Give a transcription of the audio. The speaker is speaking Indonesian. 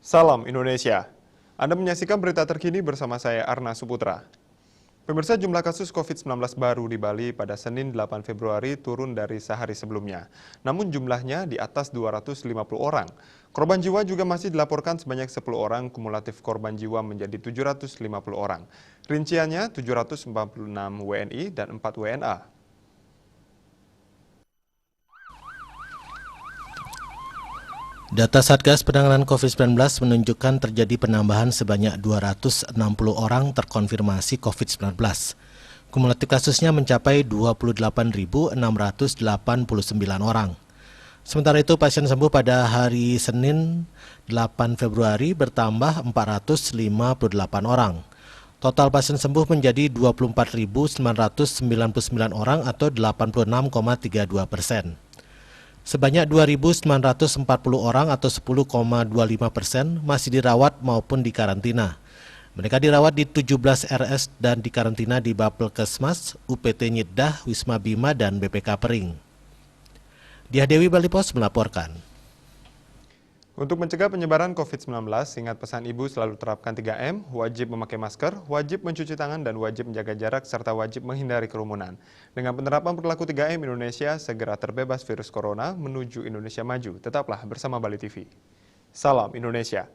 Salam Indonesia. Anda menyaksikan berita terkini bersama saya Arna Suputra. Pemirsa, jumlah kasus COVID-19 baru di Bali pada Senin 8 Februari turun dari sehari sebelumnya. Namun jumlahnya di atas 250 orang. Korban jiwa juga masih dilaporkan sebanyak 10 orang, kumulatif korban jiwa menjadi 750 orang. Rinciannya 746 WNI dan 4 WNA. Data Satgas Penanganan COVID-19 menunjukkan terjadi penambahan sebanyak 260 orang terkonfirmasi COVID-19. Kumulatif kasusnya mencapai 28.689 orang. Sementara itu, pasien sembuh pada hari Senin 8 Februari bertambah 458 orang. Total pasien sembuh menjadi 24.999 orang atau 86,32%. Sebanyak 2.940 orang atau 10,25% masih dirawat maupun di karantina. Mereka dirawat di 17 RS dan dikarantina di Bapelkesmas, UPT Nyedah, Wisma Bima, dan BPK Pering. Diah Dewi Bali Pos melaporkan. Untuk mencegah penyebaran COVID-19, ingat pesan Ibu selalu terapkan 3M, wajib memakai masker, wajib mencuci tangan, dan wajib menjaga jarak, serta wajib menghindari kerumunan. Dengan penerapan perilaku 3M, Indonesia segera terbebas virus corona menuju Indonesia maju. Tetaplah bersama Bali TV. Salam Indonesia.